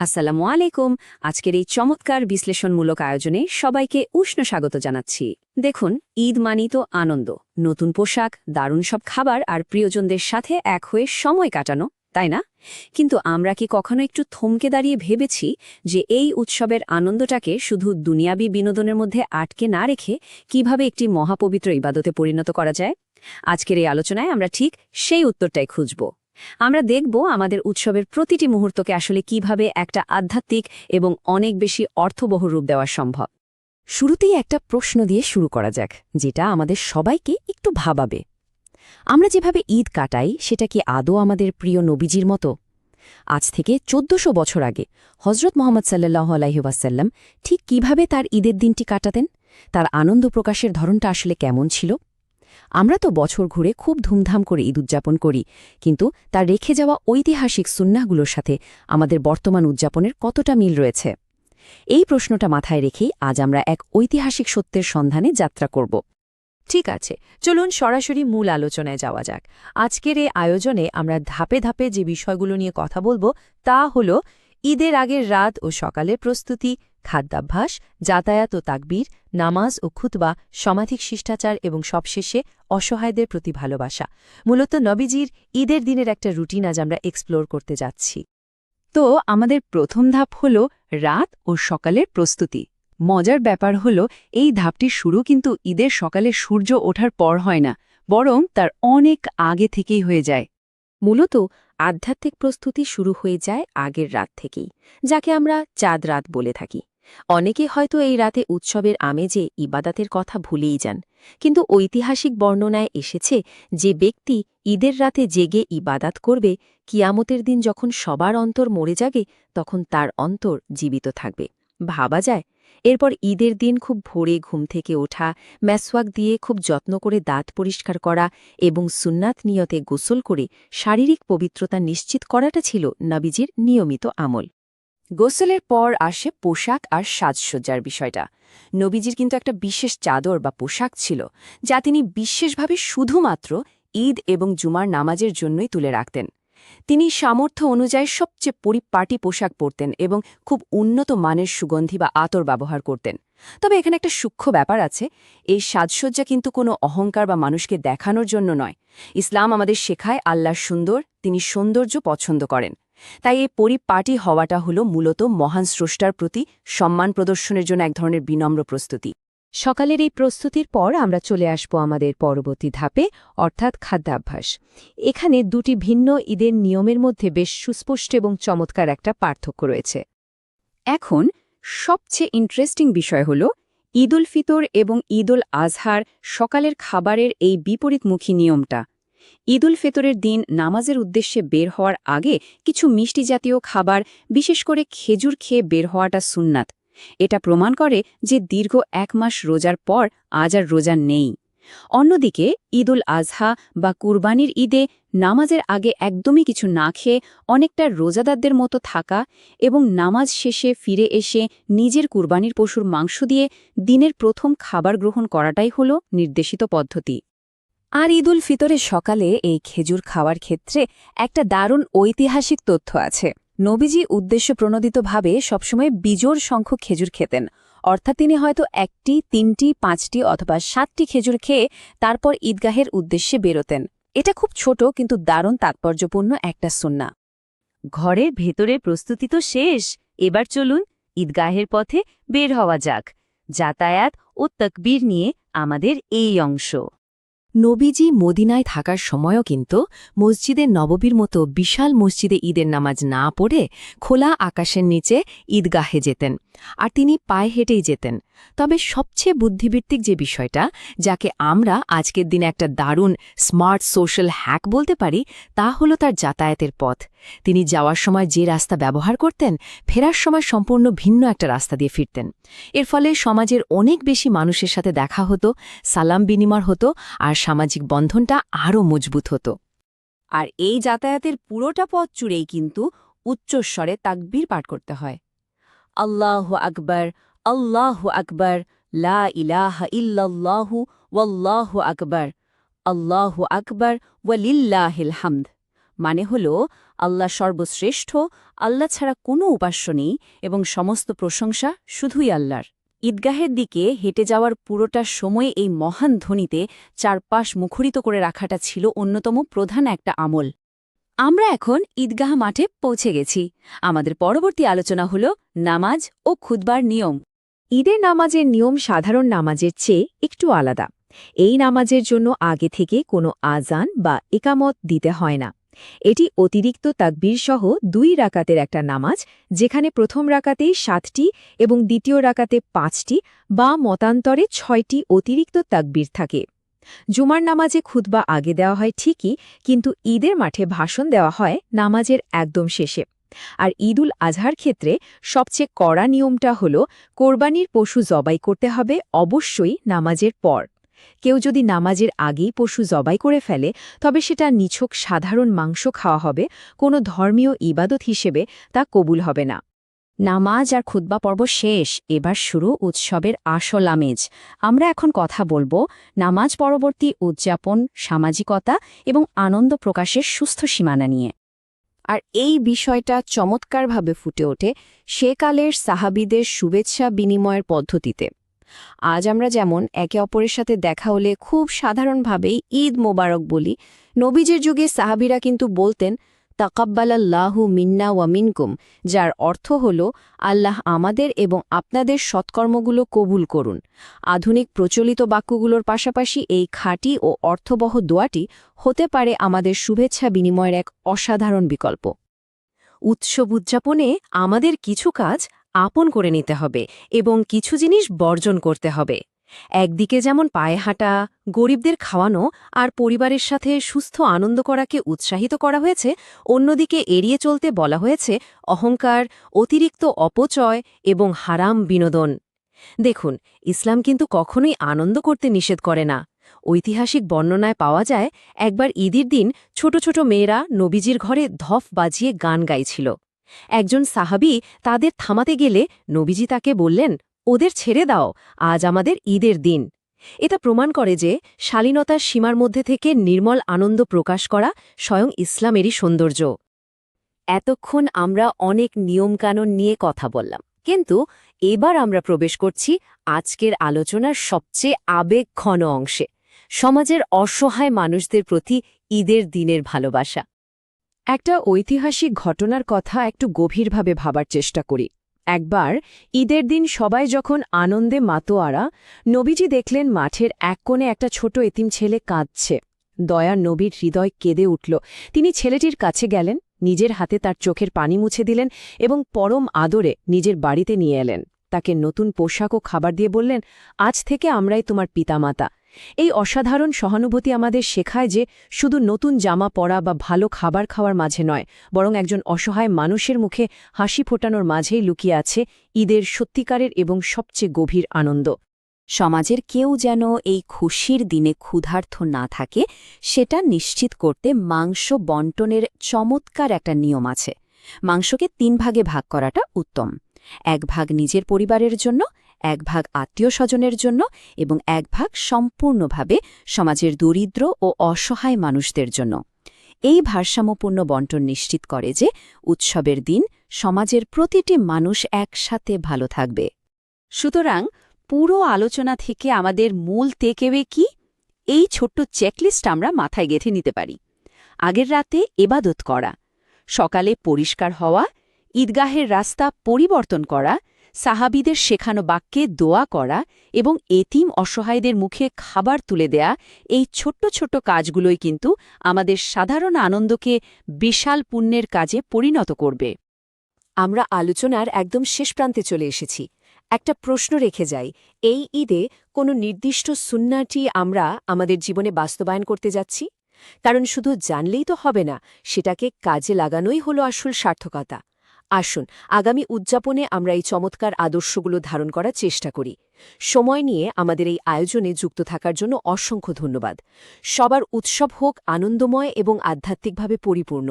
আসসালামু আলাইকুম। আজকের এই চমৎকার বিশ্লেষণমূলক আয়োজনে সবাইকে উষ্ণ স্বাগত জানাচ্ছি। দেখুন, ঈদ মানেই তো আনন্দ, নতুন পোশাক, দারুণ সব খাবার আর প্রিয়জনদের সাথে এক হয়ে সময় কাটানো, তাই না? কিন্তু আমরা কি কখনো একটু থমকে দাঁড়িয়ে ভেবেছি যে এই উৎসবের আনন্দটাকে শুধু দুনিয়াবি বিনোদনের মধ্যে আটকে না রেখে কিভাবে একটি মহাপবিত্র ইবাদতে পরিণত করা যায়? আজকের এই আলোচনায় আমরা ঠিক সেই উত্তরটাই খুঁজব। আমরা দেখব আমাদের উৎসবের প্রতিটি মুহূর্তকে আসলে কিভাবে একটা আধ্যাত্মিক এবং অনেক বেশি অর্থবহ রূপ দেওয়া সম্ভব। শুরুতেই একটা প্রশ্ন দিয়ে শুরু করা যাক, যেটা আমাদের সবাইকে একটু ভাবাবে। আমরা যেভাবে ঈদ কাটাই সেটা কি আদৌ আমাদের প্রিয় নবীজির মতো? আজ থেকে ১৪০০ বছর আগে হজরত মোহাম্মদ সাল্লাল্লাহু আলাইহি ওয়াসাল্লাম ঠিক কিভাবে তার ঈদের দিনটি কাটাতেন? তার আনন্দ প্রকাশের ধরনটা আসলে কেমন ছিল? আমরা তো বছর ঘুরে খুব ধুমধাম করে ঈদ উদযাপন করি, কিন্তু তার রেখে যাওয়া ঐতিহাসিক সুন্নাহগুলোর সাথে আমাদের বর্তমান উদযাপনের কতটা মিল রয়েছে? এই প্রশ্নটা মাথায় রেখেই আজ আমরা এক ঐতিহাসিক সত্যের সন্ধানে যাত্রা করব। ঠিক আছে, চলুন সরাসরি মূল আলোচনায় যাওয়া যাক। আজকের এই আয়োজনে আমরা ধাপে ধাপে যে বিষয়গুলো নিয়ে কথা বলবো তা হল ঈদের আগের রাত ও সকালের প্রস্তুতি, খাদ্যাভ্যাস, যাতায়াত ও তাকবীর, নামাজ ও খুতবা, সমাধিক শিষ্টাচার এবং সবশেষে অসহায়দের প্রতি ভালোবাসা। মূলত নবীজির ঈদের দিনের একটা রুটিন আজ আমরা এক্সপ্লোর করতে যাচ্ছি। তো আমাদের প্রথম ধাপ হল রাত ও সকালের প্রস্তুতি। মজার ব্যাপার হল এই ধাপটির শুরু কিন্তু ঈদের সকালে সূর্য ওঠার পর হয় না, বরং তার অনেক আগে থেকেই হয়ে যায়। মূলত আধ্যাত্মিক প্রস্তুতি শুরু হয়ে যায় আগের রাত থেকেই, যাকে আমরা চাঁদ রাত বলে থাকি। অনেকে হয়তো এই রাতে উৎসবের আমেজে ইবাদাতের কথা ভুলেই যান, কিন্তু ঐতিহাসিক বর্ণনায় এসেছে যে ব্যক্তি ঈদের রাতে জেগে ইবাদাত করবে, কিয়ামতের দিন যখন সবার অন্তর মরে যাবে তখন তার অন্তর জীবিত থাকবে। ভাবা যায়। এরপর ঈদের দিন খুব ভোরে ঘুম থেকে ওঠা, মেসওয়াক দিয়ে খুব যত্ন করে দাঁত পরিষ্কার করা এবং সুন্নাত নিয়তে গোসল করে শারীরিক পবিত্রতা নিশ্চিত করাটা ছিল নবীজির নিয়মিত আমল। গোসলের পর আসে পোশাক আর সাজসজ্জার বিষয়টা। নবীজির কিন্তু একটা বিশেষ চাদর বা পোশাক ছিল, যা তিনি বিশেষভাবে শুধুমাত্র ঈদ এবং জুমার নামাজের জন্যই তুলে রাখতেন। তিনি সামর্থ্য অনুযায়ী সবচেয়ে পরিপাটি পোশাক পরতেন এবং খুব উন্নত মানের সুগন্ধি বা আতর ব্যবহার করতেন। তবে এখানে একটা সূক্ষ্ম ব্যাপার আছে, এই সাজসজ্জা কিন্তু কোনো অহংকার বা মানুষকে দেখানোর জন্য নয়। ইসলাম আমাদের শেখায় আল্লাহ সুন্দর, তিনি সৌন্দর্য পছন্দ করেন। তাই এই পরিপাটি হওয়াটা হলো মূলত মহান স্রষ্টার প্রতি সম্মান প্রদর্শনের জন্য এক ধরনের বিনম্র প্রস্তুতি। সকালের এই প্রস্তুতির পর আমরা চলে আসব আমাদের পরবর্তী ধাপে, অর্থাৎ খাদ্যাভ্যাস। এখানে দুটি ভিন্ন ঈদের নিয়মের মধ্যে বেশ সুস্পষ্ট এবং চমৎকার একটা পার্থক্য রয়েছে। এখন সবচেয়ে ইন্টারেস্টিং বিষয় হল ঈদ উল ফিতর এবং ঈদ উল আজহার সকালের খাবারের এই বিপরীতমুখী নিয়মটা। ঈদ উল ফিতরের দিন নামাজের উদ্দেশ্যে বের হওয়ার আগে কিছু মিষ্টি জাতীয় খাবার, বিশেষ করে খেজুর খেয়ে বের হওয়াটা সুন্নাত। এটা প্রমাণ করে যে দীর্ঘ ১ মাস রোজার পর আজ আর রোজা নেই। অন্যদিকে ঈদ উল আজহা বা কুরবানির ঈদে নামাজের আগে একদমই কিছু না খেয়ে অনেকটা রোজাদারদের মতো থাকা এবং নামাজ শেষে ফিরে এসে নিজের কুরবানির পশুর মাংস দিয়ে দিনের প্রথম খাবার গ্রহণ করাটাই হল নির্দেশিত পদ্ধতি। আর ঈদ উল ফিতরের সকালে এই খেজুর খাওয়ার ক্ষেত্রে একটা দারুণ ঐতিহাসিক তথ্য আছে। নবীজি উদ্দেশ্যপ্রণোদিতভাবে সবসময় বিজোড় সংখ্যক খেজুর খেতেন, অর্থাৎ তিনি হয়তো ১টি, ৩টি, ৫টি অথবা ৭টি খেজুর খেয়ে তারপর ঈদগাহের উদ্দেশ্যে বেরোতেন। এটা খুব ছোট কিন্তু দারুণ তাৎপর্যপূর্ণ একটা সুন্নাহ। ঘরের ভেতরে প্রস্তুতি তো শেষ, এবার চলুন ঈদগাহের পথে বের হওয়া যাক। যাতায়াত ও তাকবীর নিয়ে আমাদের এই অংশ। নবীজি মদিনায় থাকার সময়ও কিন্তু মসজিদে নববীর মতো বিশাল মসজিদে ঈদের নামাজ না পড়ে খোলা আকাশের নিচে ঈদগাহে যেতেন, আর তিনি পায়ে হেঁটেই যেতেন। তবে সবচেয়ে বুদ্ধিবৃত্তিক যে বিষয়টা, যাকে আমরা আজকের দিনে একটা দারুণ স্মার্ট সোশ্যাল হ্যাক বলতে পারি, তা হলো তার যাতায়াতের পথ। তিনি যাওয়ার সময় যে রাস্তা ব্যবহার করতেন, ফেরার সময় সম্পূর্ণ ভিন্ন একটা রাস্তা দিয়ে ফিরতেন। এর ফলে সমাজের অনেক বেশি মানুষের সাথে দেখা হতো, সালাম বিনিময় হতো, আর সামাজিক বন্ধনটা আরও মজবুত হতো। আর এই যাতায়াতের পুরোটা পথ জুড়েই কিন্তু উচ্চস্বরে তাকবীর পাঠ করতে হয়। আল্লাহু আকবার, আল্লাহু আকবার, লা ইলাহা ইল্লাল্লাহু ওয়াল্লাহু আকবার, আল্লাহু আকবার ওয়ালিল্লাহিল হামদ। মানে হল আল্লাহ সর্বশ্রেষ্ঠ, আল্লাহ ছাড়া কোনো উপাস্য নেই এবং সমস্ত প্রশংসা শুধুই আল্লাহর। ঈদগাহের দিকে হেঁটে যাওয়ার পুরোটা সময় এই মহান ধ্বনিতে চারপাশ মুখরিত করে রাখাটা ছিল অন্যতম প্রধান একটা আমল। আমরা এখন ঈদগাহ মাঠে পৌঁছে গেছি। আমাদের পরবর্তী আলোচনা হল নামাজ ও খুতবার নিয়ম। ঈদের নামাজের নিয়ম সাধারণ নামাজের চেয়ে একটু আলাদা। এই নামাজের জন্য আগে থেকে কোনো আজান বা একামত দিতে হয় না। এটি অতিরিক্ত তাকবীর সহ 2 রাকাতের একটা নামাজ, যেখানে প্রথম রাকাতে 7টি এবং দ্বিতীয় রাকাতে 5টি বা মতান্তরে 6টি অতিরিক্ত তাকবীর থাকে। জুমার নামাজে খুতবা আগে দেওয়া হয় ঠিকই, কিন্তু ঈদের মাঠে ভাষণ দেওয়া হয় নামাজের একদম শেষে। আর ঈদুল আজহার ক্ষেত্রে সবচেয়ে কড়া নিয়মটা হল কোরবানির পশু জবাই করতে হবে অবশ্যই নামাজের পর। কেউ যদি নামাজের আগেই পশু জবাই করে ফেলে, তবে সেটা নিছক সাধারণ মাংস খাওয়া হবে, কোনো ধর্মীয় ইবাদত হিসেবে তা কবুল হবে না। নামাজ আর খুতবা পর্ব শেষ, এবার শুরু উৎসবের আসল আমেজ। আমরা এখন কথা বলবো নামাজ পরবর্তী উদযাপন, সামাজিকতা এবং আনন্দ প্রকাশের সুস্থ সীমানা নিয়ে। আর এই বিষয়টা চমৎকারভাবে ফুটে ওঠে সেকালের সাহাবীদের শুভেচ্ছা বিনিময়ের পদ্ধতিতে। আজ আমরা যেমন একে অপরের সাথে দেখা হলে খুব সাধারণভাবেই ঈদ মোবারক বলি, নবীজের যুগে সাহাবীরা কিন্তু বলতেন তাকাব্বালাল্লাহু মিন্না ওয়া মিনকুম, যার অর্থ হল আল্লাহ আমাদের এবং আপনাদের সৎকর্মগুলো কবুল করুন। আধুনিক প্রচলিত বাক্যগুলোর পাশাপাশি এই খাঁটি ও অর্থবহ দোয়াটি হতে পারে আমাদের শুভেচ্ছা বিনিময়ের এক অসাধারণ বিকল্প। উৎসব উদযাপনে আমাদের কিছু কাজ আপন করে নিতে হবে এবং কিছু জিনিস বর্জন করতে হবে। একদিকে যেমন পায়ে হাঁটা, গরিবদের খাওয়ানো আর পরিবারের সাথে সুস্থ আনন্দ করাকে উৎসাহিত করা হয়েছে, অন্যদিকে এড়িয়ে চলতে বলা হয়েছে অহংকার, অতিরিক্ত অপচয় এবং হারাম বিনোদন। দেখুন, ইসলাম কিন্তু কখনোই আনন্দ করতে নিষেধ করে না। ঐতিহাসিক বর্ণনায় পাওয়া যায়, একবার ঈদের দিন ছোট ছোট মেয়েরা নবীজির ঘরে ধফ বাজিয়ে গান গাইছিল। একজন সাহাবী তাদের থামাতে গেলে নবীজি তাকে বললেন, ওদের ছেড়ে দাও, আজ আমাদের ঈদের দিন। এটা প্রমাণ করে যে শালীনতার সীমার মধ্যে থেকে নির্মল আনন্দ প্রকাশ করা স্বয়ং ইসলামেরই সৌন্দর্য। এতক্ষণ আমরা অনেক নিয়মকানুন নিয়ে কথা বললাম, কিন্তু এবার আমরা প্রবেশ করছি আজকের আলোচনার সবচেয়ে আবেগঘন অংশে, সমাজের অসহায় মানুষদের প্রতি ঈদের দিনের ভালোবাসা। একটা ঐতিহাসিক ঘটনার কথা একটু গভীরভাবে ভাবার চেষ্টা করি। একবার ঈদের দিন সবাই যখন আনন্দে মাতোয়ারা, নবীজি দেখলেন মাঠের এক কোণে একটা ছোট এতিম ছেলে কাঁদছে। দয়ার নবীর হৃদয় কেঁদে উঠল। তিনি ছেলেটির কাছে গেলেন, নিজের হাতে তার চোখের পানি মুছে দিলেন এবং পরম আদরে নিজের বাড়িতে নিয়ে এলেন। তাকে নতুন পোশাক ও খাবার দিয়ে বললেন, আজ থেকে আমরাই তোমার পিতামাতা। এই অসাধারণ সহানুভূতি আমাদের শেখায় যে শুধু নতুন জামা পরা বা ভালো খাবার খাওয়ার মাঝে নয়, বরং একজন অসহায় মানুষের মুখে হাসি ফোটানোর মাঝেই লুকিয়ে আছে ঈদের সত্যিকারের এবং সবচেয়ে গভীর আনন্দ। সমাজের কেউ যেন এই খুশির দিনে ক্ষুধার্ত না থাকে, সেটা নিশ্চিত করতে মাংস বন্টনের চমৎকার একটা নিয়ম আছে। মাংসকে 3 ভাগে ভাগ করাটা উত্তম। 1 ভাগ নিজের পরিবারের জন্য, 1 ভাগ আত্মীয় স্বজনের জন্য এবং 1 ভাগ সম্পূর্ণভাবে সমাজের দরিদ্র ও অসহায় মানুষদের জন্য। এই ভারসাম্যপূর্ণ বন্টন নিশ্চিত করে যে উৎসবের দিন সমাজের প্রতিটি মানুষ একসাথে ভালো থাকবে। সুতরাং পুরো আলোচনা থেকে আমাদের মূল টেকঅ্যাওয়ে কি? এই ছোট্ট চেকলিস্ট আমরা মাথায় গেঁথে নিতে পারি। আগের রাতে ইবাদত করা, সকালে পরিষ্কার হওয়া, ঈদগাহের রাস্তা পরিবর্তন করা, সাহাবীদের শেখানো বাক্যে দোয়া করা এবং এতিম অসহায়দের মুখে খাবার তুলে দেয়া, এই ছোট্ট ছোট্ট কাজগুলোই কিন্তু আমাদের সাধারণ আনন্দকে বিশাল পুণ্যের কাজে পরিণত করবে। আমরা আলোচনার একদম শেষ প্রান্তে চলে এসেছি। একটা প্রশ্ন রেখে যাই, এই ঈদে কোনো নির্দিষ্ট সুন্নাহটি আমরা আমাদের জীবনে বাস্তবায়ন করতে যাচ্ছি? কারণ শুধু জানলেই তো হবে না, সেটাকে কাজে লাগানোই হলো আসল সার্থকতা। আসুন, আগামী উদযাপনে আমরা এই চমৎকার আদর্শগুলো ধারণ করার চেষ্টা করি। সময় নিয়ে আমাদের এই আয়োজনে যুক্ত থাকার জন্য অসংখ্য ধন্যবাদ। সবার উৎসব হোক আনন্দময় এবং আধ্যাত্মিকভাবে পরিপূর্ণ।